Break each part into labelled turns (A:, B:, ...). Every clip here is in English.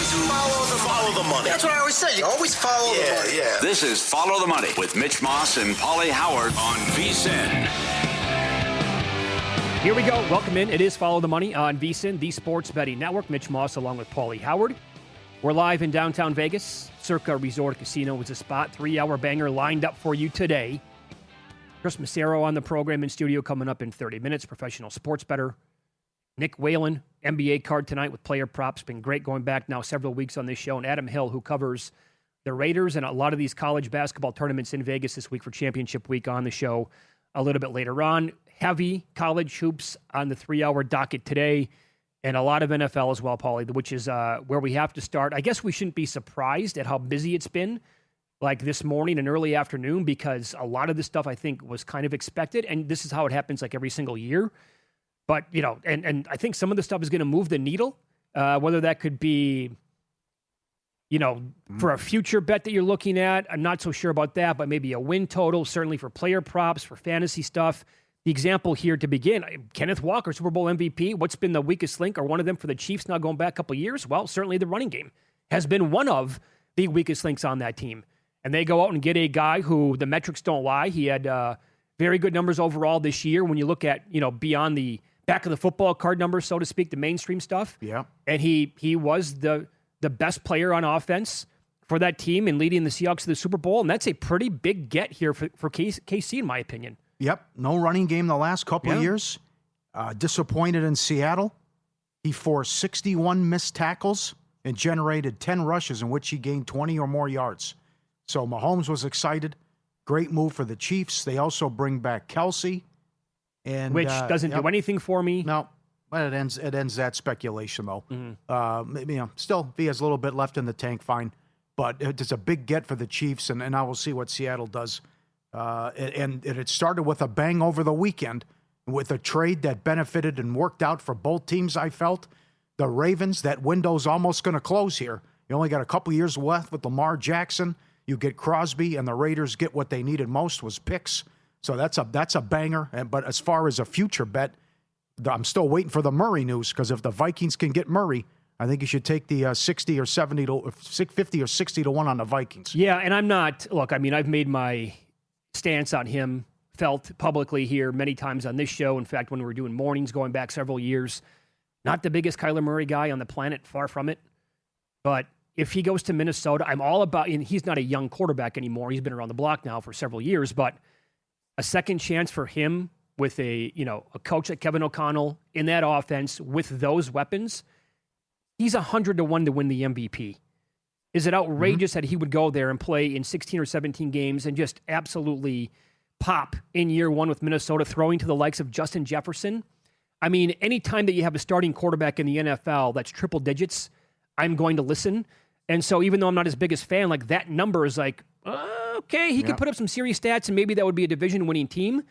A: Follow the money. That's what I always say. You always follow the money. Yeah.
B: This is Follow the Money with Mitch Moss and Pauly Howard on VSiN.
C: Here we go. Welcome in. It is Follow the Money on VSiN, the Sports Betting Network. Mitch Moss along with Pauly Howard. We're live in downtown Vegas. Circa Resort Casino was a spot. 3-hour banger lined up for you today. Chris Macero on the program in studio coming up in 30 minutes. Professional sports bettor. Nick Whalen, NBA card tonight with player props. Been great going back now several weeks on this show. And Adam Hill, who covers the Raiders and a lot of these college basketball tournaments in Vegas this week for championship week on the show a little bit later on. Heavy college hoops on the 3-hour docket today. And a lot of NFL as well, Pauly, which is where we have to start. I guess we shouldn't be surprised at how busy it's been, like this morning and early afternoon, because a lot of this stuff I think was kind of expected. And this is how it happens like every single year. But, you know, and I think some of the stuff is going to move the needle, whether that could be, you know, for a future bet that you're looking at. I'm not so sure about that, but maybe a win total, certainly for player props, for fantasy stuff. The example here to begin, Kenneth Walker, Super Bowl MVP. What's been the weakest link or one of them for the Chiefs now going back a couple of years? Well, certainly the running game has been one of the weakest links on that team. And they go out and get a guy who the metrics don't lie. He had very good numbers overall this year when you look at, you know, beyond the back of the football card numbers, so to speak, the mainstream stuff. Yeah. And he was the best player on offense for that team and leading the Seahawks to the Super Bowl. And that's a pretty big get here for KC, in my opinion.
D: Yep. No running game the last couple of years. Disappointed in Seattle. He forced 61 missed tackles and generated 10 rushes in which he gained 20 or more yards. So Mahomes was excited. Great move for the Chiefs. They also bring back Kelsey.
C: Which doesn't do anything for me.
D: No, but it ends that speculation, though. Mm-hmm. Still, if he has a little bit left in the tank, fine. But it's a big get for the Chiefs, and I will see what Seattle does. And it started with a bang over the weekend with a trade that benefited and worked out for both teams, I felt. The Ravens, that window's almost going to close here. You only got a couple years left with Lamar Jackson. You get Crosby, and the Raiders get what they needed most was picks. So that's a banger. But as far as a future bet, I'm still waiting for the Murray news, because if the Vikings can get Murray, I think you should take the 50 or 60 to 1 on the Vikings.
C: Yeah, and I'm not. Look, I mean, I've made my stance on him felt publicly here many times on this show. In fact, when we were doing mornings going back several years, not the biggest Kyler Murray guy on the planet, far from it. But if he goes to Minnesota, I'm all about. And he's not a young quarterback anymore. He's been around the block now for several years, but a second chance for him with a coach like Kevin O'Connell in that offense with those weapons, he's 100 to 1 to win the MVP. Is it outrageous that he would go there and play in 16 or 17 games and just absolutely pop in year one with Minnesota, throwing to the likes of Justin Jefferson? I mean, anytime that you have a starting quarterback in the NFL that's triple digits, I'm going to listen. And so even though I'm not his biggest fan, like that number is like, okay, he could put up some serious stats and maybe that would be a division-winning team.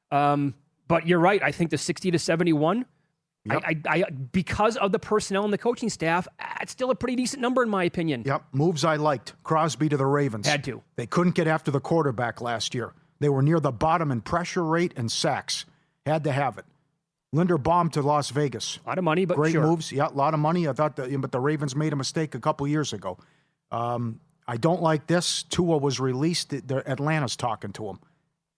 C: But you're right. I think the 60 to 71, I because of the personnel and the coaching staff, it's still a pretty decent number in my opinion.
D: Yep. Moves I liked. Crosby to the Ravens.
C: Had to.
D: They couldn't get after the quarterback last year. They were near the bottom in pressure rate and sacks. Had to have it. Linderbaum to Las Vegas.
C: A lot of money, but
D: great
C: sure.
D: moves. Yeah, a lot of money. I thought but the Ravens made a mistake a couple years ago. I don't like this. Tua was released. Atlanta's talking to him.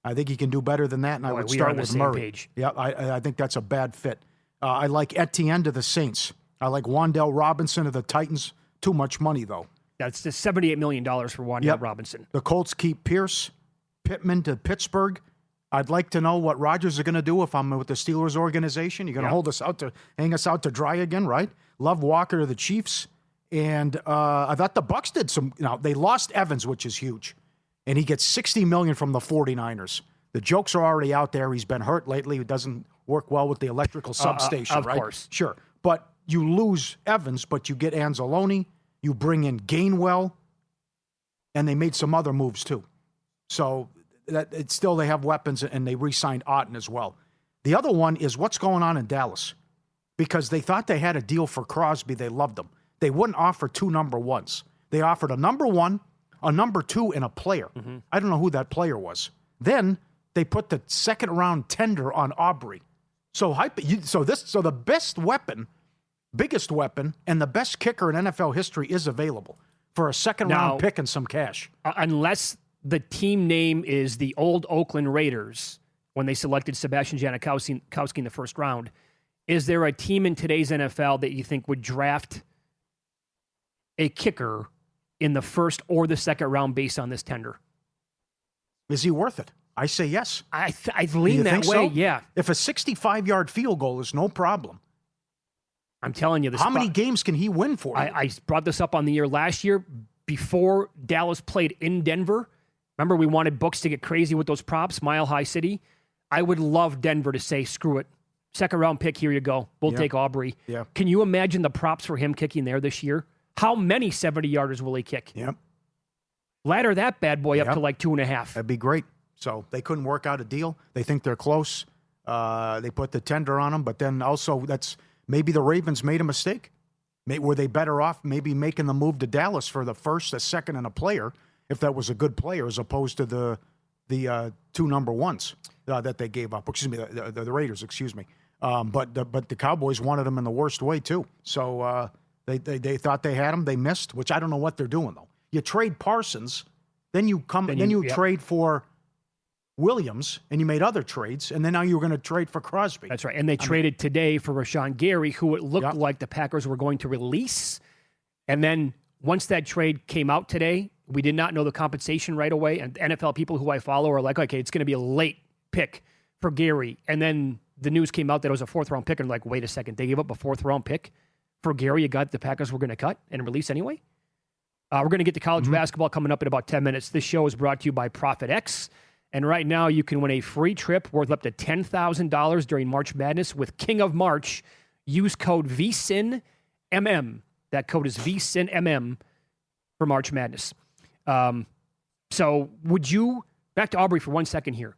D: I think he can do better than that, and I would start with Murray.
C: Page.
D: Yeah, I think that's a bad fit. I like Etienne to the Saints. I like Wan'Dale Robinson to the Titans. Too much money, though.
C: That's just $78 million for Wan'Dale Robinson.
D: The Colts keep Pierce. Pittman to Pittsburgh. I'd like to know what Rodgers is going to do if I'm with the Steelers organization. You're going to hang us out to dry again, right? Love Walker to the Chiefs. And I thought the Bucs did some. They lost Evans, which is huge. And he gets $60 million from the 49ers. The jokes are already out there. He's been hurt lately. It doesn't work well with the electrical substation, right? Of course. Sure. But you lose Evans, but you get Anzalone. You bring in Gainwell. And they made some other moves, too. So it's still they have weapons, and they re-signed Otten as well. The other one is what's going on in Dallas. Because they thought they had a deal for Crosby. They loved him. They wouldn't offer 2 number ones. They offered a number 1, a number 2, and a player. Mm-hmm. I don't know who that player was. Then they put the second-round tender on Aubrey. So the best weapon biggest weapon, and the best kicker in NFL history is available for a second-round pick and some cash.
C: Unless the team name is the old Oakland Raiders when they selected Sebastian Janikowski in the first round, is there a team in today's NFL that you think would draft a kicker in the first or the second round based on this tender?
D: Is he worth it? I say yes.
C: I lean that way,
D: so?
C: yeah.
D: If a 65-yard field goal is no problem.
C: I'm telling you.
D: How many games can he win for you?
C: I brought this up on the air last year before Dallas played in Denver. Remember, we wanted books to get crazy with those props, Mile High City. I would love Denver to say, screw it. Second round pick, here you go. We'll take Aubrey.
D: Yeah.
C: Can you imagine the props for him kicking there this year? How many 70-yarders will he kick?
D: Yep.
C: Ladder that bad boy up to like 2.5.
D: That'd be great. So they couldn't work out a deal. They think they're close. They put the tender on him, but then also maybe the Ravens made a mistake. Were they better off maybe making the move to Dallas for the first, a second, and a player, if that was a good player, as opposed to the two number ones that they gave up? Excuse me, the Raiders. Excuse me. But the Cowboys wanted him in the worst way too. So they thought they had him. They missed, which I don't know what they're doing though. You trade Parsons, then you trade for Williams, and you made other trades, and then now you're going to trade for Crosby.
C: That's right. And they traded today for Rashawn Gary, who it looked like the Packers were going to release. And then once that trade came out today, we did not know the compensation right away. And NFL people who I follow are like, okay, it's going to be a late pick for Gary. And then the news came out that it was a fourth-round pick, and like, wait a second, they gave up a fourth-round pick for Gary, a guy that the Packers were going to cut and release anyway? We're going to get to college basketball coming up in about 10 minutes. This show is brought to you by Profit X. And right now, you can win a free trip worth up to $10,000 during March Madness with King of March. Use code VSINMM. That code is VSINMM for March Madness. So would you, back to Aubrey for 1 second here.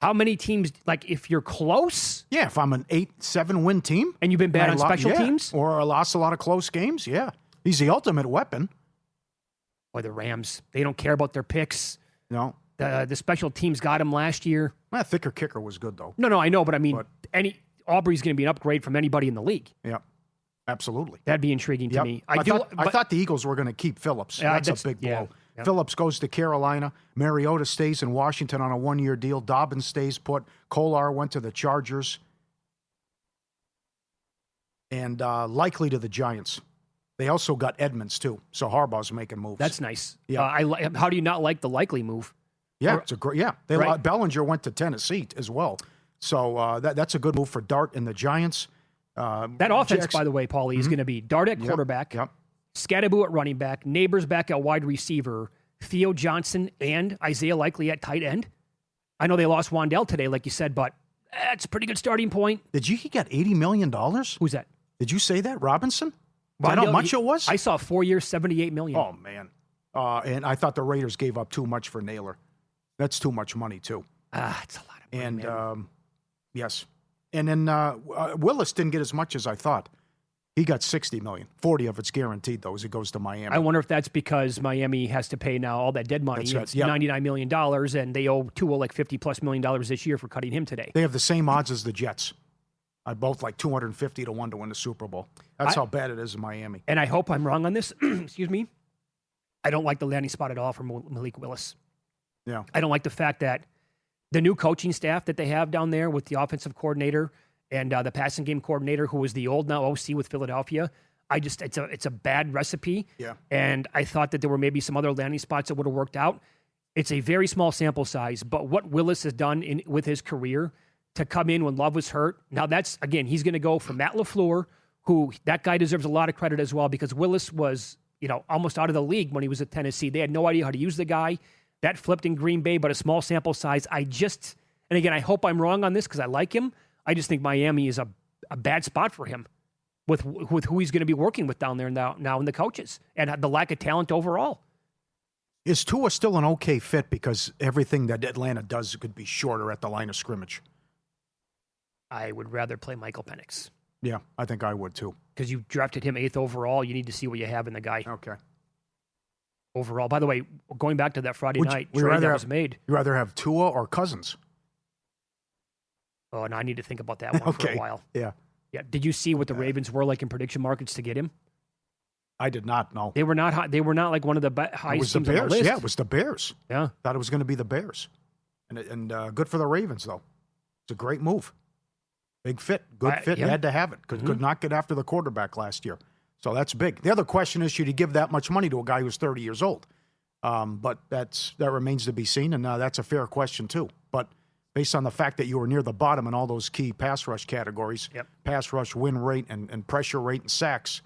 C: How many teams, like if you're close?
D: Yeah, if I'm an 8-7 win team.
C: And you've been bad on special teams?
D: Or I lost a lot of close games, yeah. He's the ultimate weapon.
C: Boy, the Rams, they don't care about their picks.
D: No.
C: The special teams got him last year.
D: Well, thicker kicker was good, though.
C: No, I know, but I mean, Aubrey's going to be an upgrade from anybody in the league.
D: Yeah, absolutely.
C: That'd be intriguing to me.
D: I thought the Eagles were going to keep Phillips. That's a big blow. Yeah. Phillips goes to Carolina. Mariota stays in Washington on a one-year deal. Dobbins stays put. Kolar went to the Chargers. And likely to the Giants. They also got Edmonds, too. So Harbaugh's making moves.
C: That's nice.
D: Yeah.
C: How do you not like the likely move?
D: Yeah, it's a great. Yeah, Bellinger went to Tennessee as well, so that's a good move for Dart and the Giants.
C: That offense, by the way, Pauly, is going to be Dart at quarterback, Scatteraboo at running back, Neighbors back at wide receiver, Theo Johnson and Isaiah Likely at tight end. I know they lost Wandell today, like you said, but that's a pretty good starting point.
D: Did he get $80 million?
C: Who's that?
D: Did you say that, Robinson? Wandell, how much it was?
C: I saw 4 years, $78 million.
D: Oh man, and I thought the Raiders gave up too much for Naylor. That's too much money, too.
C: It's a lot of money,
D: and yes. And then Willis didn't get as much as I thought. He got $60 million. 40 of it's guaranteed, though, as it goes to Miami.
C: I wonder if that's because Miami has to pay now all that dead money. It's $99 million, and they owe Tua like $50+ million this year for cutting him today.
D: They have the same odds as the Jets. Both like 250 to 1 to win the Super Bowl. That's how bad it is in Miami.
C: And I hope I'm wrong on this. Excuse me. I don't like the landing spot at all for Malik Willis.
D: Yeah.
C: I don't like the fact that the new coaching staff that they have down there with the offensive coordinator and the passing game coordinator, who was the old now OC with Philadelphia, it's a bad recipe.
D: Yeah.
C: And I thought that there were maybe some other landing spots that would have worked out. It's a very small sample size, but what Willis has done with his career to come in when Love was hurt, now that's, again, he's going to go from Matt LaFleur, who that guy deserves a lot of credit as well, because Willis was, almost out of the league when he was at Tennessee. They had no idea how to use the guy. That flipped in Green Bay, but a small sample size. And again, I hope I'm wrong on this because I like him. I just think Miami is a bad spot for him with who he's going to be working with down there now in the coaches and the lack of talent overall.
D: Is Tua still an okay fit because everything that Atlanta does could be shorter at the line of scrimmage?
C: I would rather play Michael Penix.
D: Yeah, I think I would too.
C: Because you drafted him 8th overall. You need to see what you have in the guy.
D: Okay.
C: Overall. By the way, going back to that Friday night trade that was made.
D: You rather have Tua or Cousins?
C: Oh, and I need to think about that one for a while.
D: Yeah.
C: Yeah. Did you see what the Ravens were like in prediction markets to get him?
D: I did not know.
C: They were not high. They were not like one of the highest teams on the list.
D: Yeah, it was the Bears.
C: Yeah.
D: Thought it was going to be the Bears. And good for the Ravens, though. It's a great move. Big fit. Good fit.
C: Yeah.
D: You had to have it. Could not get after the quarterback last year. So that's big. The other question is, should you give that much money to a guy who's 30 years old? But that remains to be seen, and that's a fair question, too. But based on the fact that you were near the bottom in all those key pass rush categories, pass rush win rate and pressure rate and sacks,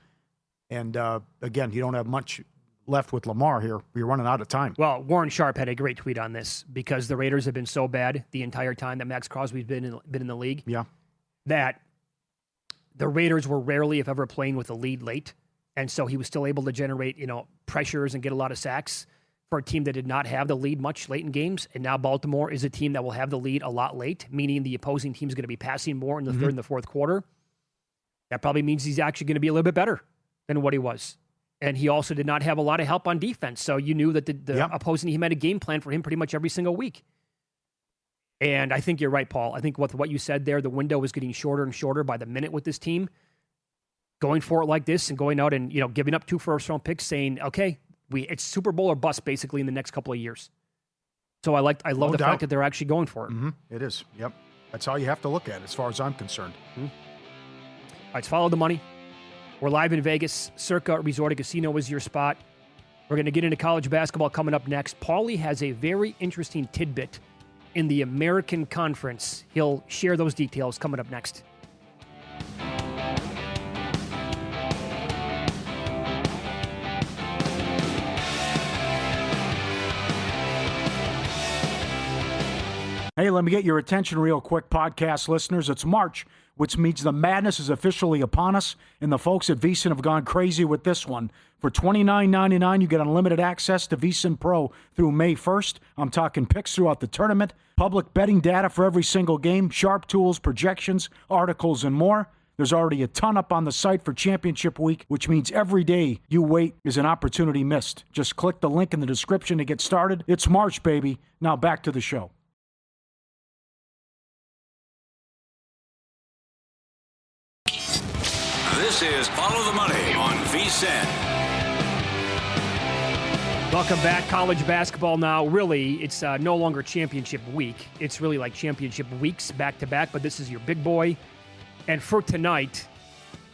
D: and again, you don't have much left with Lamar here. You're running out of time.
C: Well, Warren Sharp had a great tweet on this because the Raiders have been so bad the entire time that Max Crosby's been in the league.
D: Yeah.
C: That the Raiders were rarely, if ever, playing with a lead late. And so he was still able to generate, pressures and get a lot of sacks for a team that did not have the lead much late in games. And now Baltimore is a team that will have the lead a lot late, meaning the opposing team is going to be passing more in the third and the fourth quarter. That probably means he's actually going to be a little bit better than what he was. And he also did not have a lot of help on defense. So you knew that the opposing team had a game plan for him pretty much every single week. And I think you're right, Paul. I think with what you said there, the window is getting shorter and shorter by the minute with this team. Going for it like this and going out and, giving up 2 first-round picks saying, okay, it's Super Bowl or bust basically in the next couple of years. So I love the fact that they're actually going for it.
D: Mm-hmm. It is. Yep. That's how you have to look at it as far as I'm concerned.
C: All right, let's follow the money. We're live in Vegas. Circa Resort and Casino is your spot. We're going to get into college basketball coming up next. Pauly has a very interesting tidbit in the American Conference. He'll share those details coming up next.
D: Hey, let me get your attention real quick, podcast listeners. It's March, which means the madness is officially upon us, and the folks at VSiN have gone crazy with this one. For $29.99, you get unlimited access to VSiN Pro through May 1st. I'm talking picks throughout the tournament, public betting data for every single game, sharp tools, projections, articles, and more. There's already a ton up on the site for championship week, which means every day you wait is an opportunity missed. Just click the link in the description to get started. It's March, baby. Now back to the show.
B: This is Follow the Money on VSiN.
C: Welcome back. College basketball now. Really, it's no longer championship week. It's really like championship weeks back to back, but this is your big boy. And for tonight,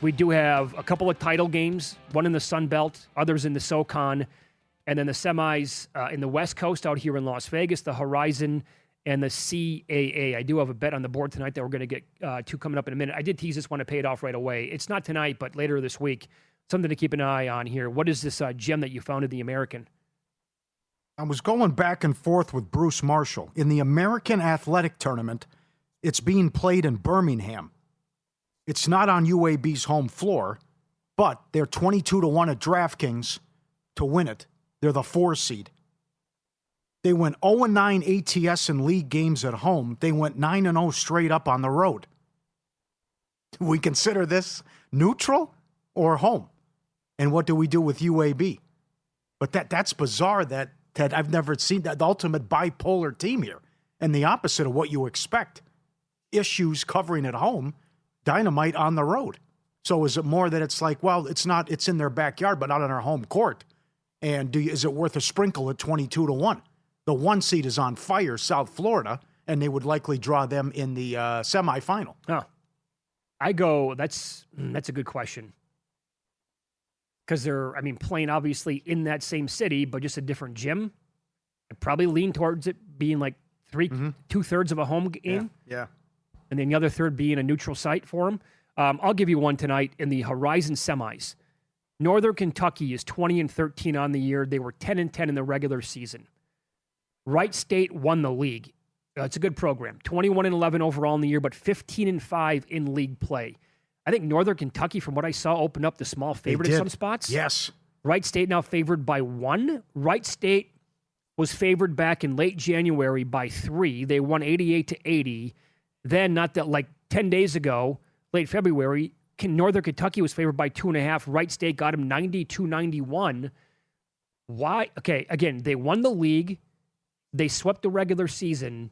C: we do have a couple of title games, one in the Sun Belt, others in the SoCon, and then the semis in the West Coast out here in Las Vegas, the Horizon and the CAA. I do have a bet on the board tonight that we're going to get to coming up in a minute. I did tease this one to pay it off right away. It's not tonight, but later this week. Something to keep an eye on here. What is this gem that you found in the American?
D: I was going back and forth with Bruce Marshall. In the American Athletic Tournament, it's being played in Birmingham. It's not on UAB's home floor, but they're 22-1 at DraftKings to win it. They're the 4 seed. They went 0-9 ATS in league games at home. They went 9-0 straight up on the road. Do we consider this neutral or home? And what do we do with UAB? But that's bizarre that I've never seen that, the ultimate bipolar team here. And the opposite of what you expect. Issues covering at home, dynamite on the road. So is it more that it's like, well, it's in their backyard, but not on our home court? And is it worth a sprinkle at 22-1? The 1 seed is on fire, South Florida, and they would likely draw them in the semifinal.
C: Oh, that's a good question. Because they're, playing obviously in that same city, but just a different gym. I'd probably lean towards it being like 2/3 of a home game.
D: Yeah.
C: And then the other third being a neutral site for them. I'll give you one tonight in the Horizon semis. Northern Kentucky is 20-13 on the year. They were 10-10 in the regular season. Wright State won the league. It's a good program. 21-11 overall in the year, but 15-5 in league play. I think Northern Kentucky, from what I saw, opened up the small favorite in some spots.
D: Yes.
C: Wright State now favored by 1. Wright State was favored back in late January by 3. They won 88-80. Then, not that like 10 days ago, late February, Northern Kentucky was favored by 2.5. Wright State got them 92-91. Why? Okay, again, they won the league. They swept the regular season.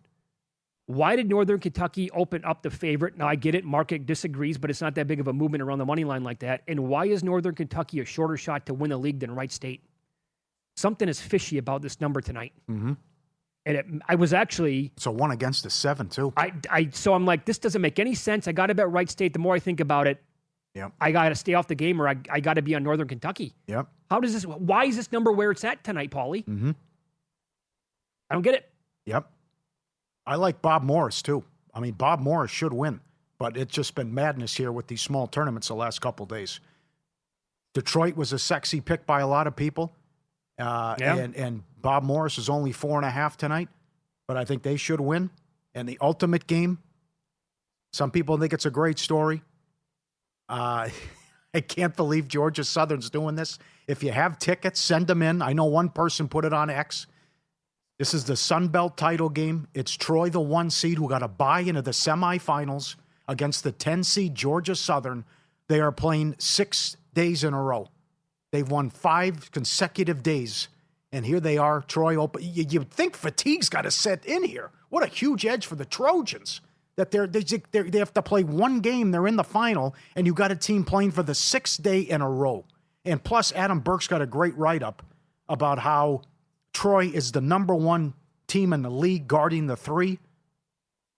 C: Why did Northern Kentucky open up the favorite? Now, I get it. Market disagrees, but it's not that big of a movement around the money line like that. And why is Northern Kentucky a shorter shot to win the league than Wright State? Something is fishy about this number tonight.
D: Mm-hmm.
C: And I was actually...
D: It's a 1 against the 7, too.
C: So I'm like, this doesn't make any sense. I got to bet Wright State. The more I think about it,
D: yep.
C: I got to stay off the game or I got to be on Northern Kentucky.
D: Yep.
C: Why is this number where it's at tonight, Pauly?
D: Mm-hmm.
C: I don't get it.
D: Yep. I like Bob Morris, too. I mean, Bob Morris should win, but it's just been madness here with these small tournaments the last couple days. Detroit was a sexy pick by a lot of people, and Bob Morris is only 4.5 tonight, but I think they should win. And the ultimate game, some people think it's a great story. I can't believe Georgia Southern's doing this. If you have tickets, send them in. I know one person put it on X. This is the Sun Belt title game. It's Troy, the 1 seed, who got a bye into the semifinals against the 10 seed Georgia Southern. They are playing 6 days in a row. They've won 5 consecutive days. And here they are, Troy open. You'd think fatigue's got to set in here. What a huge edge for the Trojans. That they have to play 1 game. They're in the final, and you got a team playing for the 6th day in a row. And plus, Adam Burke's got a great write-up about how Troy is the number 1 team in the league guarding the 3,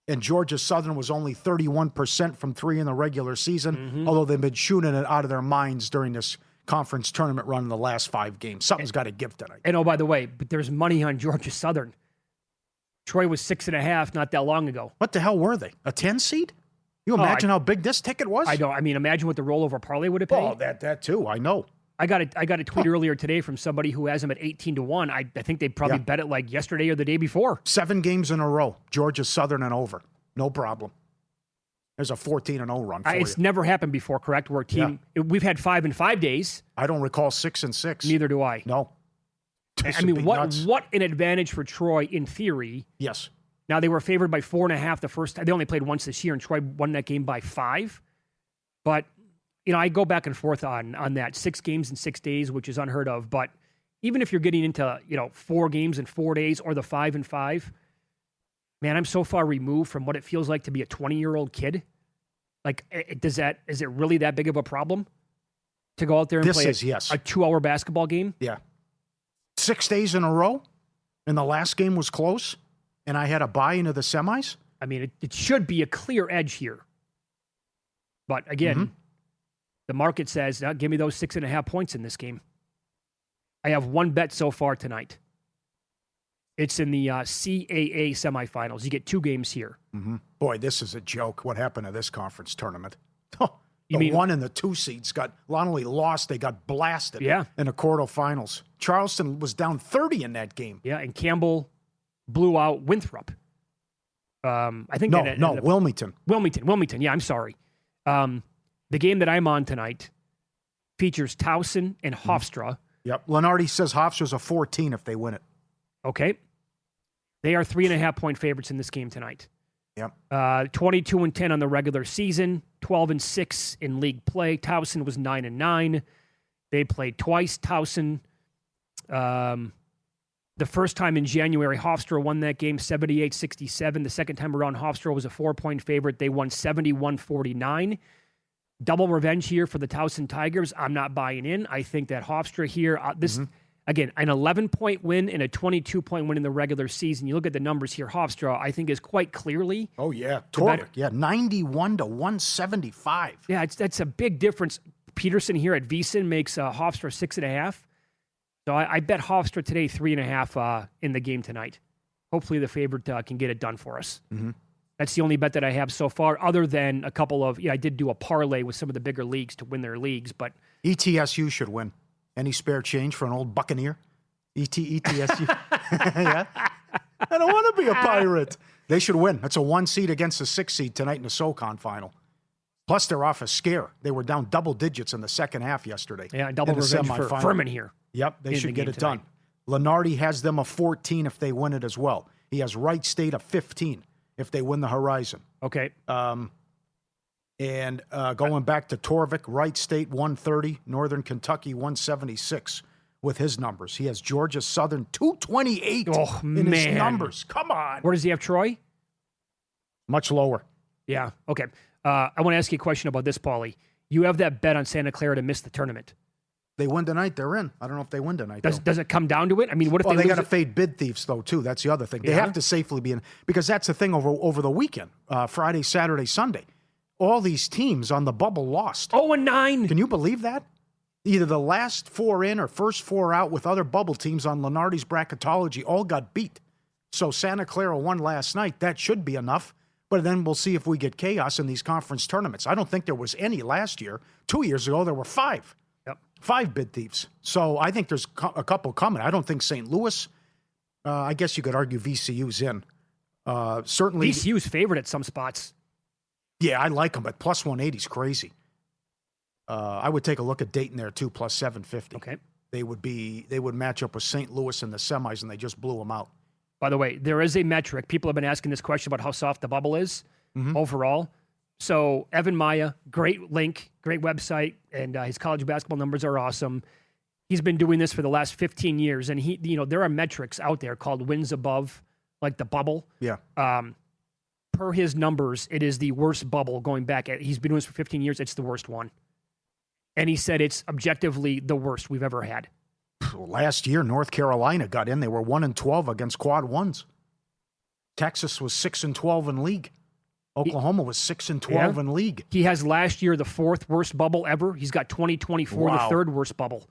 D: and Georgia Southern was only 31% from 3 in the regular season, although they've been shooting it out of their minds during this conference tournament run in the last 5 games. Something's got to give tonight.
C: And oh, by the way, but there's money on Georgia Southern. Troy was 6.5 not that long ago.
D: What the hell were they? A 10 seed? You imagine how big this ticket was?
C: I don't. I mean, imagine what the rollover parlay would have paid.
D: Oh, that too. I know.
C: I got a tweet earlier today from somebody who has them at 18-1. I think they probably bet it like yesterday or the day before.
D: 7 games in a row. Georgia Southern and over. No problem. There's a 14-0 run for
C: It's
D: you.
C: never happened before, correct? Where a team we've had 5 in 5 days.
D: I don't recall 6 and 6.
C: Neither do I.
D: No.
C: I mean, what an advantage for Troy in theory.
D: Yes.
C: Now they were favored by 4.5 the first time. They only played once this year, and Troy won that game by 5. But I go back and forth on that 6 games in 6 days, which is unheard of. But even if you're getting into 4 games in 4 days or the 5 and 5, man, I'm so far removed from what it feels like to be a 20-year-old kid. Like, is it really that big of a problem to go out there and play a 2-hour basketball game?
D: Yeah. 6 days in a row, and the last game was close, and I had a bye into the semis?
C: I mean, it should be a clear edge here. But again, the market says, give me those 6.5 points in this game. I have 1 bet so far tonight. It's in the CAA semifinals. You get 2 games here.
D: Mm-hmm. Boy, this is a joke. What happened to this conference tournament? The 1 and the 2 seeds got not only lost, they got blasted in the quarterfinals. Charleston was down 30 in that game.
C: Yeah, and Campbell blew out Winthrop. I think
D: Wilmington.
C: Wilmington. Yeah, I'm sorry. The game that I'm on tonight features Towson and Hofstra.
D: Yep. Lenardi says Hofstra's a 14 if they win it.
C: Okay. They are 3.5-point favorites in this game tonight.
D: Yep.
C: 22-10 on the regular season, 12-6 in league play. Towson was 9-9. They played twice. Towson, the first time in January, Hofstra won that game 78-67. The second time around, Hofstra was a 4-point favorite. They won 71-49. Double revenge here for the Towson Tigers. I'm not buying in. I think that Hofstra here, again, an 11-point win and a 22-point win in the regular season. You look at the numbers here, Hofstra, I think, is quite clearly.
D: Oh, yeah. Terrific. Yeah, 91-175.
C: Yeah, that's a big difference. Peterson here at VSiN makes Hofstra 6.5. So I bet Hofstra today 3.5 in the game tonight. Hopefully the favorite can get it done for us. Mm-hmm. That's the only bet that I have so far, other than a couple of, I did do a parlay with some of the bigger leagues to win their leagues, but.
D: ETSU should win. Any spare change for an old Buccaneer? ETSU? Yeah. I don't want to be a Pirate. They should win. That's a 1 seed against a 6 seed tonight in the SoCon final. Plus, they're off a scare. They were down double digits in the second half yesterday.
C: Yeah, double revenge for Furman here.
D: Yep, they should get it done. Lenardi has them a 14 if they win it as well. He has Wright State a 15 if they win the Horizon.
C: Okay.
D: And going back to Torvik, Wright State 130, Northern Kentucky 176 with his numbers. He has Georgia Southern 228 in his numbers. Come on.
C: Where does he have Troy?
D: Much lower.
C: Yeah. Okay. I want to ask you a question about this, Pauly. You have that bet on Santa Clara to miss the tournament.
D: They win tonight, they're in. I don't know if they win tonight.
C: Does it come down to it? I mean, what if
D: they
C: lose
D: got to
C: it?
D: fade bid thieves, though, too. That's the other thing. They have to safely be in. Because that's the thing over the weekend, Friday, Saturday, Sunday. All these teams on the bubble lost.
C: 0-9.
D: Can you believe that? Either the last 4 in or first 4 out with other bubble teams on Lenardi's bracketology all got beat. So Santa Clara won last night. That should be enough. But then we'll see if we get chaos in these conference tournaments. I don't think there was any last year. 2 years ago, there were 5.
C: Yep.
D: 5 bid thieves. So I think there's a couple coming. I don't think St. Louis, I guess you could argue VCU's in. Certainly.
C: VCU's favorite at some spots.
D: Yeah, I like them, but plus 180 is crazy. I would take a look at Dayton there too, plus 750.
C: Okay.
D: They would match up with St. Louis in the semis, and they just blew them out.
C: By the way, there is a metric. People have been asking this question about how soft the bubble is overall. So Evan Maya, great link, great website, and his college basketball numbers are awesome. He's been doing this for the last 15 years, and there are metrics out there called wins above, like the bubble.
D: Yeah.
C: Per his numbers, it is the worst bubble going back. He's been doing this for 15 years. It's the worst one. And he said it's objectively the worst we've ever had.
D: Last year, North Carolina got in. They were 1-12 against quad ones. Texas was 6-12 in league. Oklahoma was 6-12 in league.
C: He has last year the 4th worst bubble ever. He's got 2024, the 3rd worst bubble.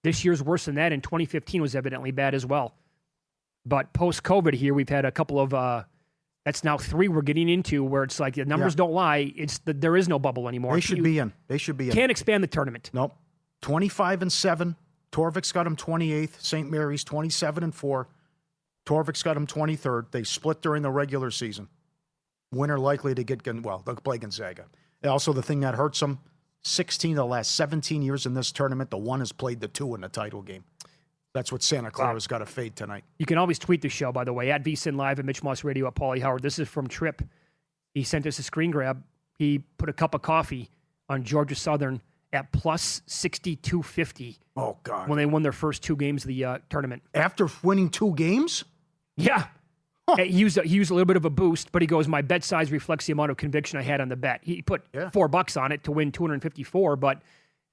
C: This year's worse than that, and 2015 was evidently bad as well. But post-COVID here, we've had a couple of that's now 3 we're getting into where it's like the numbers don't lie. There is no bubble anymore.
D: They should be in. They should be in.
C: Can't expand the tournament.
D: Nope. 25-7. Torvik's got him 28th. St. Mary's 27-4. Torvik's got him 23rd. They split during the regular season. Winner likely to get, they'll play Gonzaga. Also, the thing that hurts them, 16 of the last 17 years in this tournament, the 1 has played the 2 in the title game. That's what Santa Clara's got to fade tonight.
C: You can always tweet the show, by the way, at VSiN Live and Mitch Moss Radio at Pauly Howard. This is from Tripp. He sent us a screen grab. He put a cup of coffee on Georgia Southern at plus 6250.
D: Oh, God.
C: When they won their first 2 games of the tournament.
D: After winning 2 games?
C: Yeah. Huh. He used a little bit of a boost, but he goes, my bet size reflects the amount of conviction I had on the bet. He put $4 on it to win 254, but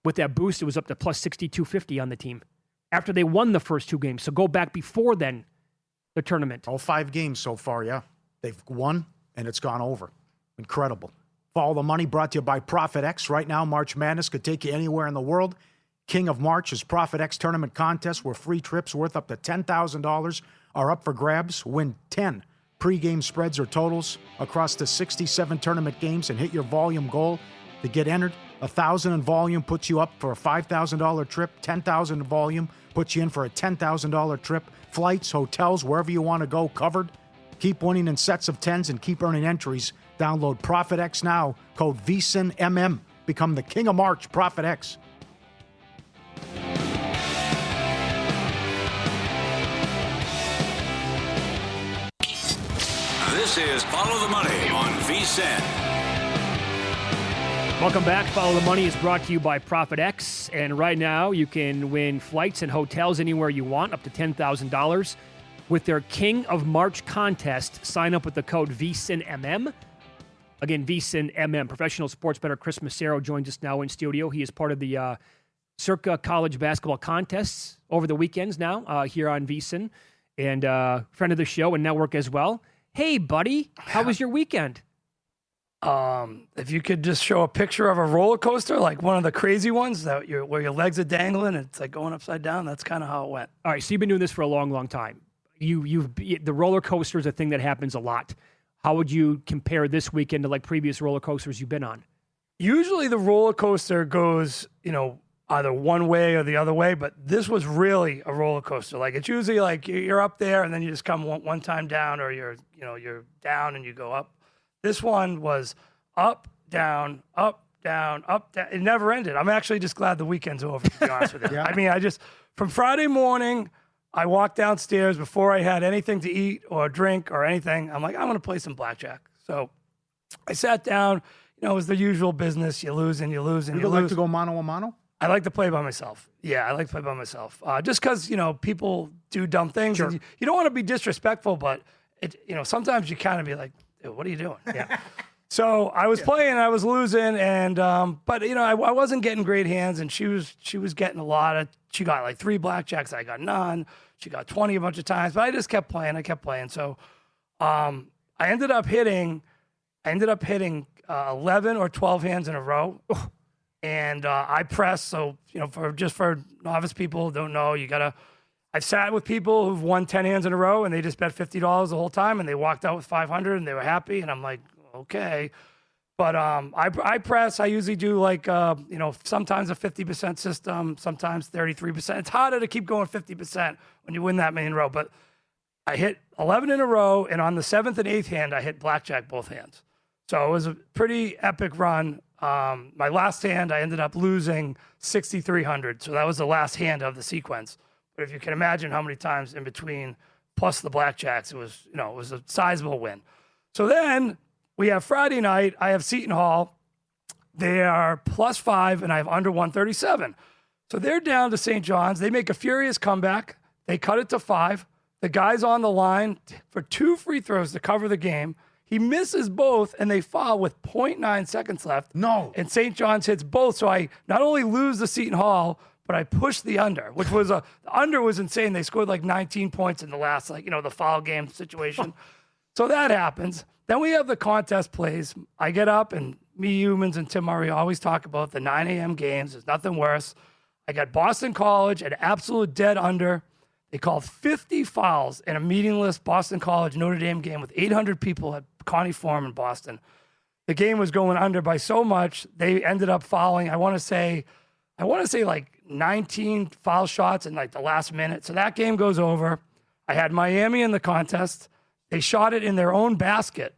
C: with that boost, it was up to plus 6250 on the team after they won the first 2 games. So go back before then, the tournament.
D: All 5 games so far, yeah. They've won, and it's gone over. Incredible. Follow the Money brought to you by Profit X. Right now, March Madness could take you anywhere in the world. King of March is Profit X tournament contest where free trips worth up to $10,000 are up for grabs. Win 10 pregame spreads or totals across the 67 tournament games and hit your volume goal to get entered. 1,000 in volume puts you up for a $5,000 trip. 10,000 in volume puts you in for a $10,000 trip. Flights, hotels, wherever you want to go, covered. Keep winning in sets of 10s and keep earning entries. Download Profit X now. Code VSiNMM. Become the King of March. Profit X.
B: This is Follow the Money on VSiN.
C: Welcome back. Follow the Money is brought to you by Profit X. And right now, you can win flights and hotels anywhere you want, up to $10,000. With their King of March contest, sign up with the code VSiNMM. Again, VSiNMM. Professional sports bettor Chris Macero joins us now in studio. He is part of the Circa College basketball contests over the weekends now here on VSiN. And friend of the show and network as well. Hey, buddy, how was your weekend?
E: If you could just show a picture of a roller coaster, like one of the crazy ones where your legs are dangling and it's like going upside down, that's kind of how it went.
C: All right, so you've been doing this for a long, long time. The roller coaster is a thing that happens a lot. How would you compare this weekend to like previous roller coasters you've been on?
E: Usually the roller coaster goes, either one way or the other way, but this was really a roller coaster. Like it's usually like you're up there and then you just come one time down, or you're down and you go up. This one was up, down, up, down, up, down. It never ended. I'm actually just glad the weekend's over, to be honest with you.
D: Yeah.
E: I mean, from Friday morning, I walked downstairs before I had anything to eat or drink or anything. I'm like, I'm going to play some blackjack. So I sat down. It was the usual business. You lose and you lose and you lose.
D: Like to go mano a mano?
E: I like to play by myself. Yeah, I like to play by myself. Just because, people do dumb things.
C: Sure.
E: And you don't want to be disrespectful, but sometimes you kind of be like, dude, what are you doing? Yeah. So I was playing, I was losing, and but I wasn't getting great hands, and she was getting a lot of. She got like 3 blackjacks, I got none. She got 20 a bunch of times, but I just kept playing. So I ended up hitting 11 or 12 hands in a row, and I pressed. So for novice people who don't know, I've sat with people who've won 10 hands in a row, and they just bet $50 the whole time, and they walked out with 500, and they were happy, and I'm like, okay. But I press. I usually do like sometimes a 50% system, sometimes 33%. It's harder to keep going 50% when you win that many in a row. But I hit 11 in a row, and on the 7th and 8th hand, I hit blackjack both hands. So it was a pretty epic run. My last hand, I ended up losing 6,300. So that was the last hand of the sequence. But if you can imagine how many times in between, plus the blackjacks, it was a sizable win. So then we have Friday night. I have Seton Hall. They are +5, and I have under 137. So they're down to St. John's. They make a furious comeback. They cut it to 5. The guy's on the line for 2 free throws to cover the game. He misses both, and they foul with 0.9 seconds left.
D: No.
E: And St. John's hits both. So I not only lose the Seton Hall, but I pushed the under, which was the under was insane. They scored like 19 points in the last, the foul game situation. So that happens. Then we have the contest plays. I get up, and me, Humans, and Tim Murray always talk about the 9 a.m. games. There's nothing worse. I got Boston College at absolute dead under. They called 50 fouls in a meaningless Boston College Notre Dame game with 800 people at Connie Forum in Boston. The game was going under by so much. They ended up fouling. I want to say like 19 foul shots in like the last minute. So that game goes over. I had Miami in the contest. They shot it in their own basket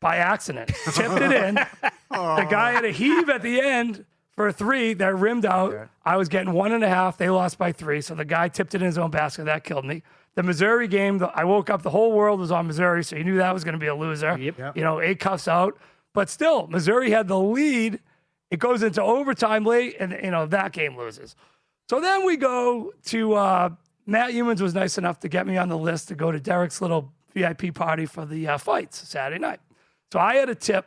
E: by accident, tipped it in. The guy had a heave at the end for a 3 that rimmed out. Yeah. I was getting 1.5. They lost by 3. So the guy tipped it in his own basket. That killed me. The Missouri game, I woke up, the whole world was on Missouri. So you knew that was going to be a loser.
C: Yep.
E: 8 cuffs out. But still, Missouri had the lead. It goes into overtime late, and that game loses. So then we go to Matt Humans was nice enough to get me on the list to go to Derek's little VIP party for the fights Saturday night. So I had a tip.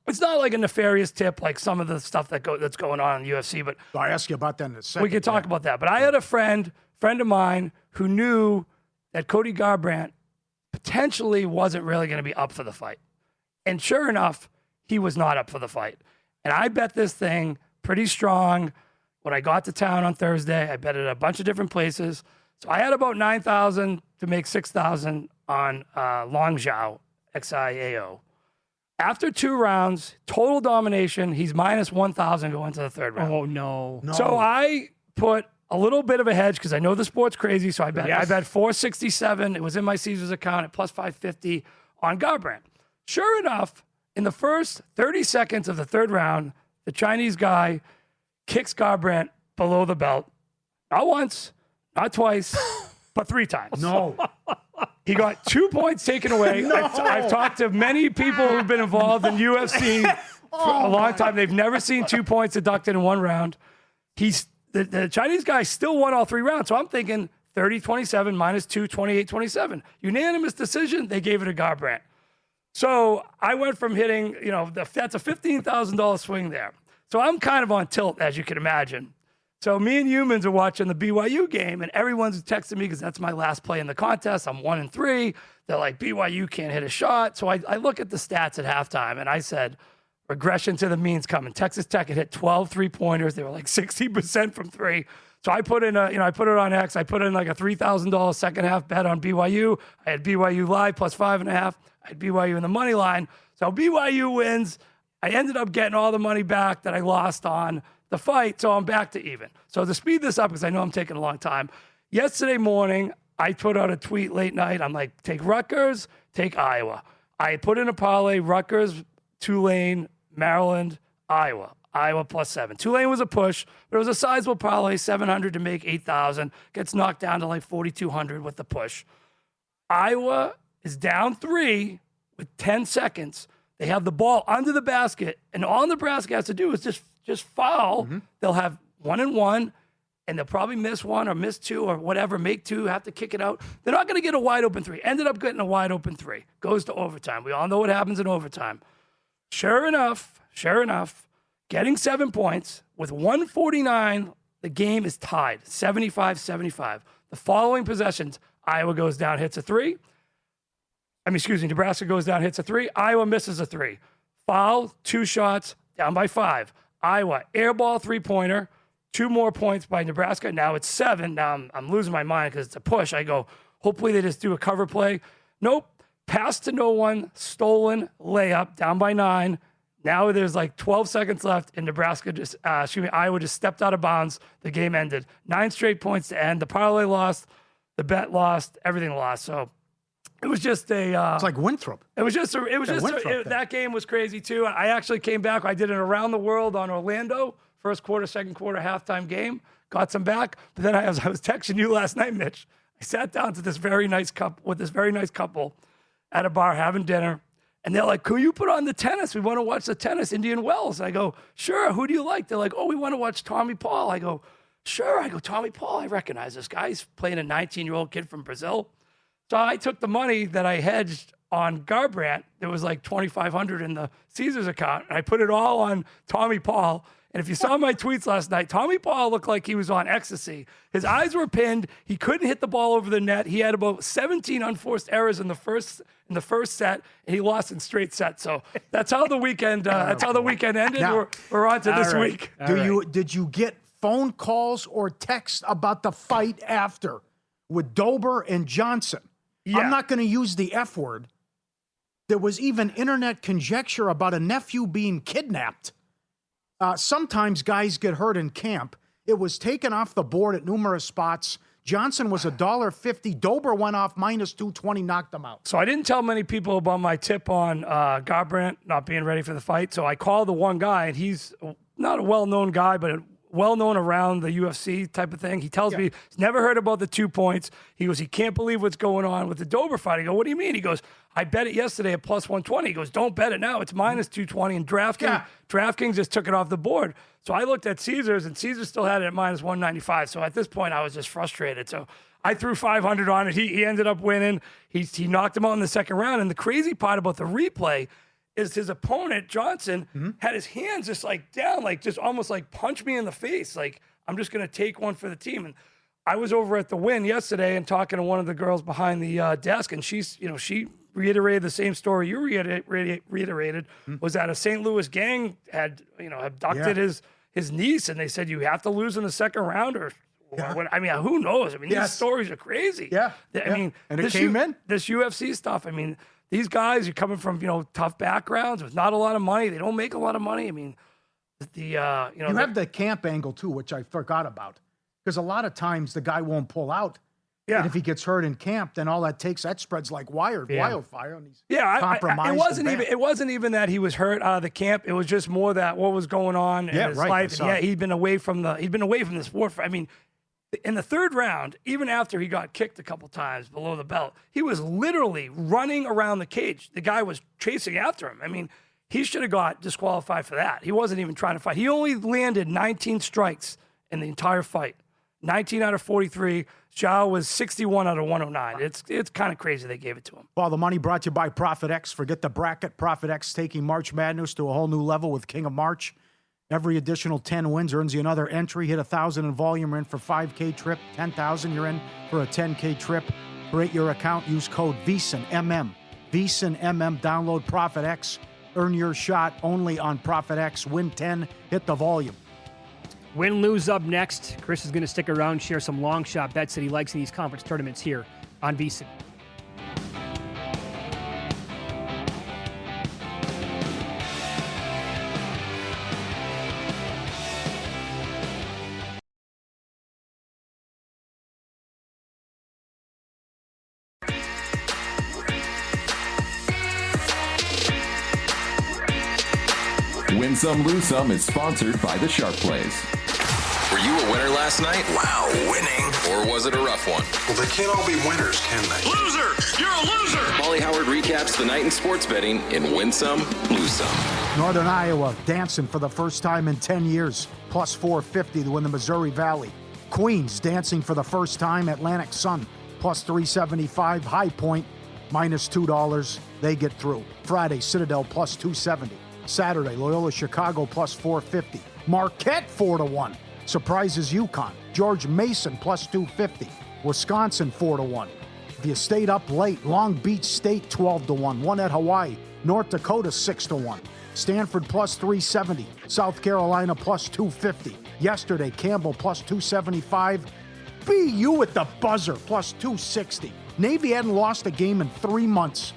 E: It's not like a nefarious tip like some of the stuff that's going on in the UFC, but
D: I'll ask you about that in a second.
E: we can talk about that. But I had a friend of mine who knew that Cody Garbrandt potentially wasn't really going to be up for the fight. And sure enough, he was not up for the fight. And I bet this thing pretty strong. When I got to town on Thursday, I bet it at a bunch of different places. So I had about 9,000 to make 6,000 on Long Zhao, XIAO. After 2 rounds, total domination, he's minus 1,000 going to the 3rd round.
C: Oh, no.
E: So I put a little bit of a hedge because I know the sport's crazy. So I bet 467. It was in my Caesars account at plus 550 on Garbrandt. Sure enough, in the first 30 seconds of the 3rd round, the Chinese guy kicks Garbrandt below the belt. Not once, not twice, but 3 times.
D: No.
E: He got 2 points taken away.
D: No.
E: I've talked to many people who've been involved in UFC for a long time. They've never seen 2 points deducted in 1 round. The Chinese guy still won all 3 rounds. So I'm thinking 30-27 minus 2, 28-27. Unanimous decision. They gave it to Garbrandt. So I went from hitting, that's a $15,000 swing there. So I'm kind of on tilt, as you can imagine. So me and Humans are watching the BYU game, and everyone's texting me because that's my last play in the contest. I'm 1-3. They're like, BYU can't hit a shot. So I look at the stats at halftime, and I said, regression to the mean's coming. Texas Tech had hit 12 3-pointers. They were like 60% from 3. So I put in I put it on X. I put in like a $3,000 second half bet on BYU. I had BYU live plus 5.5. I had BYU in the money line. So BYU wins. I ended up getting all the money back that I lost on the fight, so I'm back to even. So to speed this up, because I know I'm taking a long time, yesterday morning, I put out a tweet late night. I'm like, take Rutgers, take Iowa. I put in a parlay, Rutgers, Tulane, Maryland, Iowa. Iowa plus 7. Tulane was a push, but it was a sizable parlay, 700 to make 8,000. Gets knocked down to like 4,200 with the push. Iowa is down 3 with 10 seconds. They have the ball under the basket, and all Nebraska has to do is just foul. Mm-hmm. They'll have 1-1, and they'll probably miss one or miss two or whatever, make two, have to kick it out. They're not going to get a wide open three. Ended up getting a wide open three. Goes to overtime. We all know what happens in overtime. Sure enough, getting 7 points with 1:49, the game is tied, 75-75. The following possessions, Iowa goes down, hits a three. Nebraska goes down, hits a three. Iowa misses a three. Foul, 2 shots, down by 5. Iowa, airball three-pointer, 2 more points by Nebraska. Now it's 7. Now I'm losing my mind because it's a push. I go, hopefully they just do a cover play. Nope. Pass to no one, stolen, layup, down by 9. Now there's like 12 seconds left, and Iowa just stepped out of bounds. The game ended. 9 straight points to end. The parlay lost, the bet lost, everything lost. So it was just a.
D: It's like Winthrop.
E: That game was crazy too. I actually came back. I did an around the world on Orlando, first quarter, second quarter, halftime game. Got some back, but then I was texting you last night, Mitch. I sat down to this very nice couple at a bar having dinner. And they're like, "Could you put on the tennis? We want to watch the tennis, Indian Wells." And I go, "Sure. Who do you like?" They're like, "Oh, we want to watch Tommy Paul." I go, "Sure." I go, "Tommy Paul, I recognize this guy. He's playing a 19-year-old kid from Brazil." So I took the money that I hedged on Garbrandt. There was like $2,500 in the Caesars account, and I put it all on Tommy Paul. And if you saw my tweets last night, Tommy Paul looked like he was on ecstasy. His eyes were pinned. He couldn't hit the ball over the net. He had about 17 unforced errors in the first set, and he lost in straight sets. So that's how the weekend. Ended.
D: Now,
E: we're on to this week.
D: Did you get phone calls or texts about the fight after with Dober and Johnson?
E: Yeah.
D: I'm not going to use the F word. There was even internet conjecture about a nephew being kidnapped. Sometimes guys get hurt in camp. It was taken off the board at numerous spots. Johnson was $1.50. Dober went off minus 220, knocked him out.
E: So I didn't tell many people about my tip on Garbrandt not being ready for the fight. So I called the one guy, and he's not a well-known guy, but well-known around the UFC type of thing. He tells me he's never heard about the 2 points. He goes, he can't believe what's going on with the Dober fight. I go, what do you mean? He goes, I bet it yesterday at plus 120. He goes, don't bet it now. It's minus 220. And DraftKings just took it off the board. So I looked at Caesars, and Caesars still had it at minus 195. So at this point, I was just frustrated. So I threw 500 on it. He ended up winning. He knocked him out in the second round. And the crazy part about the replay is his opponent, Johnson, had his hands just like down, like just almost like punch me in the face. Like, I'm just going to take one for the team. And I was over at the Win yesterday and talking to one of the girls behind the desk, and she reiterated the same story you reiterated, was that a St. Louis gang had, abducted his niece, and they said, you have to lose in the second round or what? I mean, who knows? I mean, these stories are crazy.
D: Yeah.
E: I mean,
D: and it came in.
E: This UFC stuff, I mean, these guys are coming from, tough backgrounds with not a lot of money. They don't make a lot of money. I mean, you
D: have the camp angle too, which I forgot about, because a lot of times the guy won't pull out. Yeah. And if he gets hurt in camp, then all that spreads like wildfire. And he's compromised.
E: It wasn't even that he was hurt out of the camp. It was just more that what was going on in his life. And he'd been away from the sport. I mean, in the third round, even after he got kicked a couple times below the belt, he was literally running around the cage. The guy was chasing after him. I mean, he should have got disqualified for that. He wasn't even trying to fight. He only landed 19 strikes in the entire fight. 19 out of 43. Zhao was 61 out of 109. It's kind of crazy they gave it to him.
D: Well, the money brought to you by Profit X. Forget the bracket. Profit X taking March Madness to a whole new level with King of March. Every additional 10 wins earns you another entry. Hit 1,000 in volume, you're in for 5K trip. 10,000, you're in for a 10K trip. Create your account. Use code VEASANMM. VEASANMM. Download Profit X. Earn your shot only on Profit X. Win 10. Hit the volume.
C: Win, lose up next. Chris is going to stick around, share some long shot bets that he likes in these conference tournaments here on VEASAN.
F: Win Some, Lose Some is sponsored by the Sharp Plays.
G: Were you a winner last night? Wow, winning. Or was it a rough one?
H: Well, they can't all be winners, can they?
G: Loser! You're a loser! Pauly Howard recaps the night in sports betting in Win Some, Lose Some.
D: Northern Iowa dancing for the first time in 10 years. Plus 450 to win the Missouri Valley. Queens dancing for the first time. Atlantic Sun plus 375. High Point minus $2. They get through. Friday, Citadel plus 270. Saturday, Loyola Chicago plus 450. Marquette 4-1. Surprises UConn. George Mason plus 250. Wisconsin 4-1. If you stayed up late, Long Beach State 12-1. One at Hawaii. North Dakota 6-1. Stanford plus 370. South Carolina plus 250. Yesterday, Campbell plus 275. BU at the buzzer plus 260. Navy hadn't lost a game in 3 months,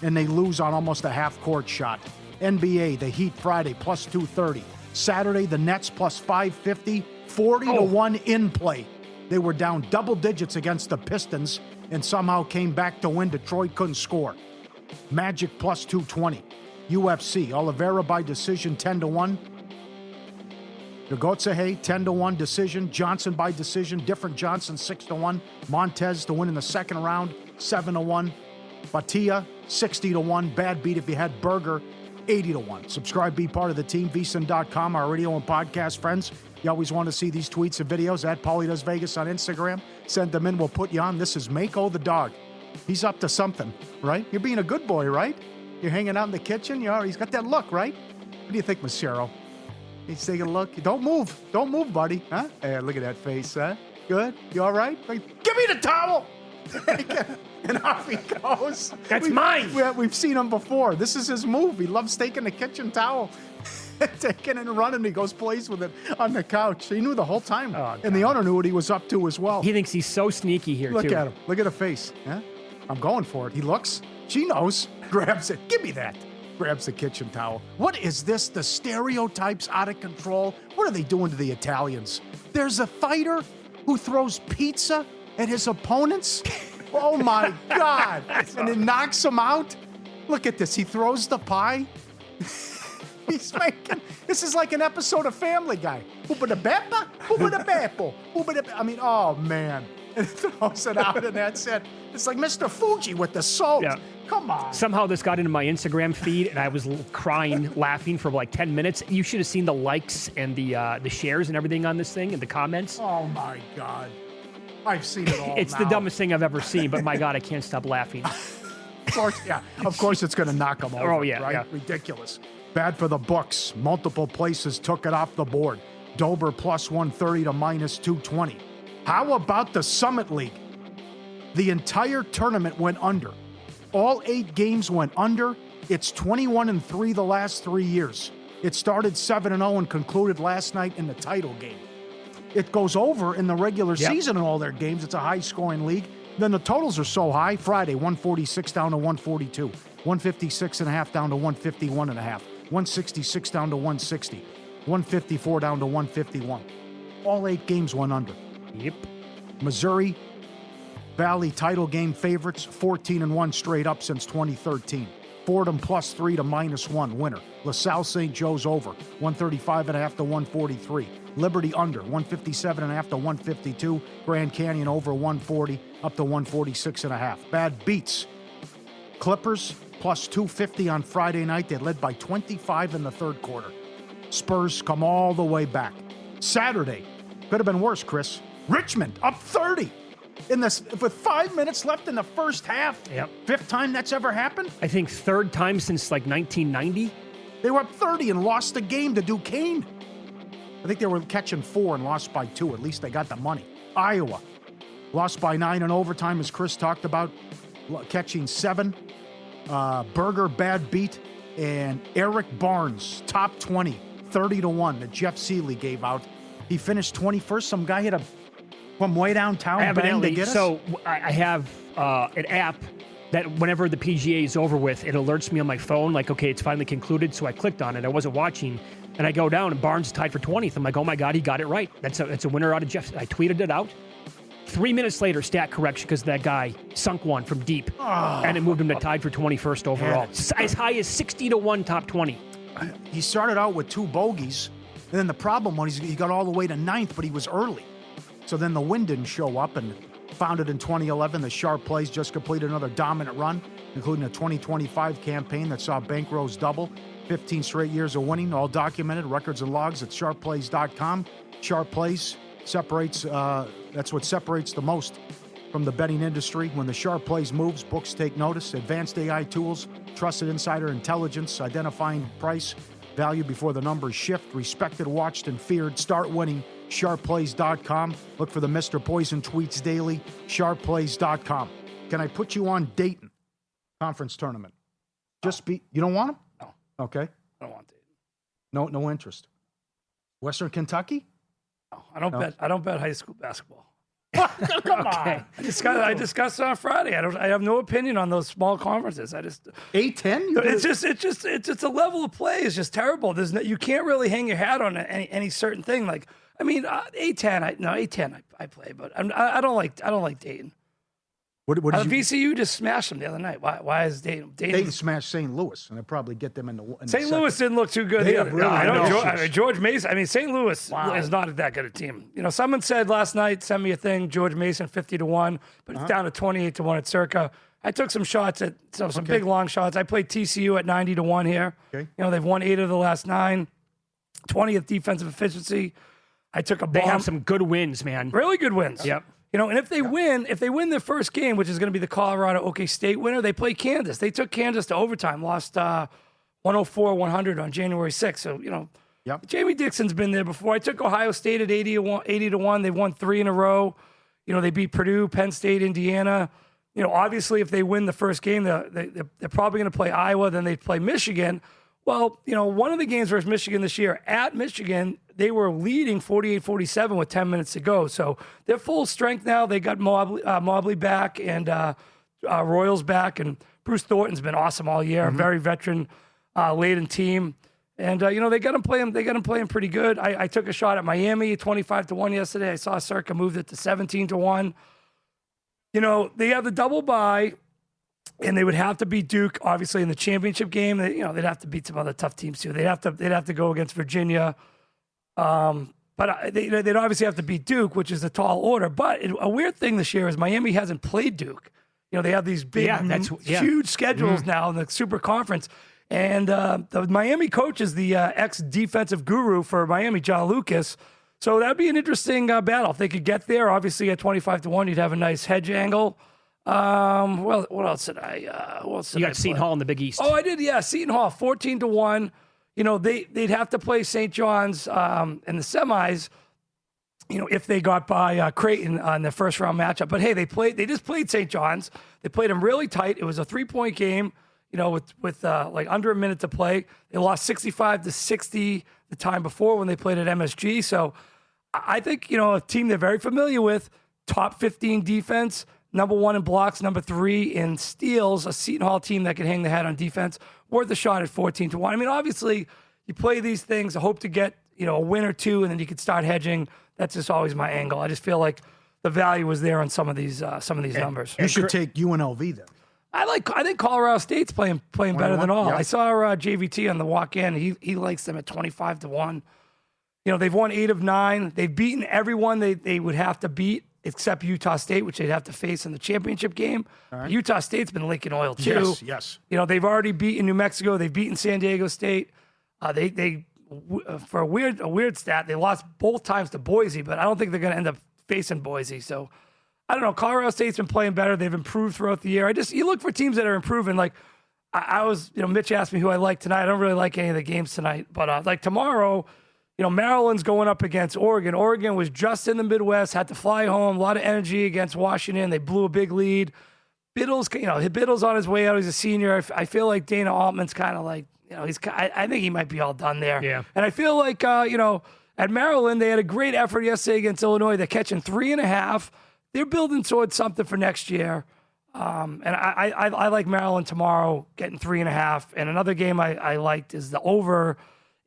D: and they lose on almost a half-court shot. NBA, the Heat Friday plus 230. Saturday, the Nets plus 550. 40-1 in play. They were down double digits against the Pistons and somehow came back to win. Detroit couldn't score. Magic plus 220. UFC, Oliveira by decision 10-1. Dogotsehe 10-1 decision. Johnson by decision. Different Johnson 6-1. Montez to win in the second round 7-1. Batia 60-1. Bad beat if you had Berger 80-1. Subscribe, be part of the team. VSiN.com, our radio and podcast friends. You always want to see these tweets and videos at Pauly Does Vegas on Instagram. Send them in. We'll put you on. This is Mako the dog. He's up to something, right? You're being a good boy, right? You're hanging out in the kitchen. He's got that look, right? What do you think, Macero? He's taking a look. Don't move. Don't move, buddy. Huh? Hey, look at that face, huh? Good? You all right? Give me the towel! And off he goes.
C: That's mine.
D: We've seen him before. This is his move. He loves taking the kitchen towel, taking it and running. He plays with it on the couch. He knew the whole time.
C: Oh,
D: and the owner knew what he was up to as well.
C: He thinks he's so sneaky here,
D: Look
C: too.
D: at him. Look at the face. Huh? I'm going for it. He looks. She knows. Grabs it. Give me that. Grabs the kitchen towel. What is this? The stereotypes out of control? What are they doing to the Italians? There's a fighter who throws pizza at his opponents. Oh, my God. And it knocks him out. Look at this. He throws the pie. He's making, this is like an episode of Family Guy. Oobada-beppa, oobada-beppo, oobada-beppa. I mean, oh, man. And throws it out, and that's it. It's like Mr. Fuji with the salt.
C: Yeah.
D: Come on.
C: Somehow this got into my Instagram feed, and I was crying, laughing for like 10 minutes. You should have seen the likes and the shares and everything on this thing and the comments.
D: Oh, my God. I've seen it all
C: It's
D: now.
C: the dumbest thing I've ever seen, but my God, I can't stop laughing.
D: Of course, yeah. Of course it's going to knock them over,
C: Oh, yeah,
D: right?
C: yeah.
D: Ridiculous. Bad for the books. Multiple places took it off the board. Dober plus 130 to minus 220. How about the Summit League? The entire tournament went under. All 8 games went under. It's 21-3 the last 3 years. It started 7-0 and concluded last night in the title game. It goes over in the regular season in all their games. It's a high-scoring league. Then the totals are so high. Friday, 146 down to 142. 156.5 down to 151.5. 166 down to 160. 154 down to 151. All 8 games went under.
C: Yep.
D: Missouri Valley title game favorites, 14-1 straight up since 2013. Fordham plus 3 to minus 1 winner. LaSalle St. Joe's over, 135.5 to 143. Liberty under, 157.5 to 152. Grand Canyon over 140, up to 146.5. Bad beats. Clippers plus 250 on Friday night. They led by 25 in the third quarter. Spurs come all the way back. Saturday, could have been worse, Chris. Richmond up 30 with 5 minutes left in the first half.
C: Yep.
D: 5th time that's ever happened.
C: I think 3rd time since like 1990.
D: They were up 30 and lost the game to Duquesne. I think they were catching 4 and lost by 2. At least they got the money. Iowa lost by 9 in overtime, as Chris talked about, catching 7. Berger bad beat, and Eric Barnes top 20, 30-1 that Jeff Seeley gave out. He finished 21st. Some guy hit a from way downtown bang to get us.
C: So I have an app that whenever the PGA is over with, it alerts me on my phone, like, okay, it's finally concluded. So I clicked on it. I wasn't watching, and I go down, and Barnes tied for 20th. I'm like, oh my God, he got it right. That's a winner out of Jeff. I tweeted it out. 3 minutes later, stat correction, because that guy sunk one from deep, and it moved him to tied for 21st overall. As high as 60-1 top 20.
D: He started out with 2 bogeys, and then the problem was he got all the way to 9th, but he was early. So then the wind didn't show up, and founded in 2011, the Sharp Plays just completed another dominant run, including a 2025 campaign that saw Bankrose double, 15 straight years of winning, all documented, records and logs at sharpplays.com. Sharp Plays, separates. That's what separates the most from the betting industry. When the sharp plays moves, books take notice. Advanced AI tools, trusted insider intelligence, identifying price, value before the numbers shift. Respected, watched, and feared. Start winning. SharpPlays.com. Look for the Mr. Poison tweets daily. SharpPlays.com. Can I put you on Dayton conference tournament? You don't want them?
E: No.
D: Okay.
E: I don't want Dayton.
D: No interest. Western Kentucky?
E: No, I don't bet high school basketball.
D: Come on.
E: I discussed it on Friday. I have no opinion on those small conferences.
D: A-10?
E: It's just a level of play is just terrible. You can't really hang your hat on any certain thing. Like, I mean, A10 I play, but I don't like Dayton.
D: What
E: VCU just smashed them the other night. Why is Dayton
D: smashed St. Louis, and they probably get them in the
E: St. Louis didn't look too good. George Mason. I mean, St. Louis is not that good a team. You know, someone said last night, send me a thing, George Mason 50-1, but it's down to 28-1 at Circa. I took some shots at some big long shots. I played TCU at 90-1 here. Okay. You know, they've won 8 of the last 9, 20th defensive efficiency. I took a bomb.
C: They have some good wins, man.
E: Really good wins.
C: Yep.
E: You know, and if they win their first game, which is going to be the Colorado OK State winner, they play Kansas. They took Kansas to overtime, lost 104-100 on January 6th. So, you know, Jamie Dixon's been there before. I took Ohio State at 80-1. They've won 3 in a row. You know, they beat Purdue, Penn State, Indiana. You know, obviously, if they win the first game, they're probably going to play Iowa. Then they play Michigan. Well, you know, one of the games versus Michigan this year at Michigan, they were leading 48-47 with 10 minutes to go. So they're full strength now. They got Mobley back and Royals back, and Bruce Thornton's been awesome all year.
D: Mm-hmm.
E: A very veteran laden team, and you know they got him playing pretty good. I took a shot at Miami 25-1 yesterday. I saw Circa moved it to 17-1. You know they have the double bye. And they would have to beat Duke, obviously, in the championship game. They'd have to beat some other tough teams too. They'd have to go against Virginia, but they'd obviously have to beat Duke, which is a tall order. But a weird thing this year is Miami hasn't played Duke. You know, they have these big, huge schedules now in the Super Conference, and the Miami coach is the ex-defensive guru for Miami, John Lucas. So that'd be an interesting battle if they could get there. Obviously, at 25-1, you'd have a nice hedge angle. Well, what else did I? You
C: got Seton Hall in the Big East.
E: Oh, I did. Yeah, Seton Hall, 14-1. You know, they'd have to play St. John's in the semis. You know, if they got by Creighton on the first round matchup. But hey, they just played St. John's. They played them really tight. It was a 3-point game. You know, with like under a minute to play. They lost 65-60 the time before when they played at MSG. So I think a team they're very familiar with. Top 15 defense. Number 1 in blocks, number 3 in steals, a Seton Hall team that can hang the hat on defense, worth a shot at 14-1. I mean, obviously, you play these things, I hope to get, a win or two, and then you can start hedging. That's just always my angle. I just feel like the value was there on some of these numbers.
D: You should take UNLV then.
E: I think Colorado State's playing better than all. Yeah. I saw JVT on the walk-in. He likes them at 25-1. They've won 8 of 9. They've beaten everyone they would have to beat, except Utah State, which they'd have to face in the championship game. Right. Utah State's been leaking oil, too.
D: Yes.
E: They've already beaten New Mexico. They've beaten San Diego State. They for a weird stat, they lost both times to Boise, but I don't think they're going to end up facing Boise. So, I don't know. Colorado State's been playing better. They've improved throughout the year. You look for teams that are improving. Like, I was, Mitch asked me who I like tonight. I don't really like any of the games tonight. But, like, tomorrow, Maryland's going up against Oregon. Oregon was just in the Midwest, had to fly home, a lot of energy against Washington. They blew a big lead. Biddle's on his way out. He's a senior. I feel like Dana Altman's kind of like, I think he might be all done there.
C: Yeah.
E: And I feel like, at Maryland, they had a great effort yesterday against Illinois. They're catching 3.5. They're building towards something for next year. And I like Maryland tomorrow getting 3.5. And another game I liked is the over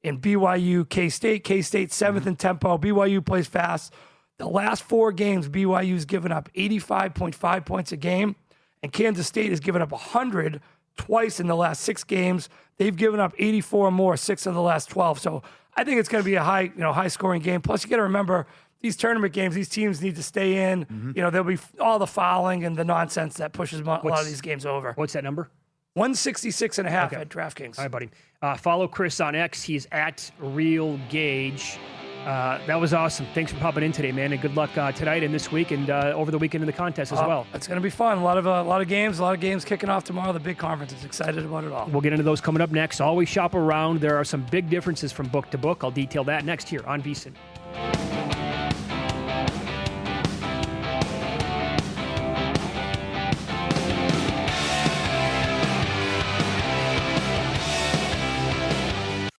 E: in BYU, K-State. K-State 7th in tempo. BYU plays fast. The last 4 games, BYU's given up 85.5 points a game, and Kansas State has given up 100 twice in the last 6 games. They've given up 84 or more, 6 of the last 12. So I think it's going to be a high scoring game. Plus, you got to remember these tournament games, these teams need to stay in. Mm-hmm. There'll be all the fouling and the nonsense that pushes a lot of these games over.
C: What's that number?
E: 166.5 at DraftKings.
C: All right, buddy. Follow Chris on X. He's at Real Gauge. That was awesome. Thanks for popping in today, man, and good luck tonight and this week and over the weekend in the contest as well.
E: It's going to be fun. A lot of games kicking off tomorrow. The big conference is excited about it all.
C: We'll get into those coming up next. Always shop around. There are some big differences from book to book. I'll detail that next here on VSiN.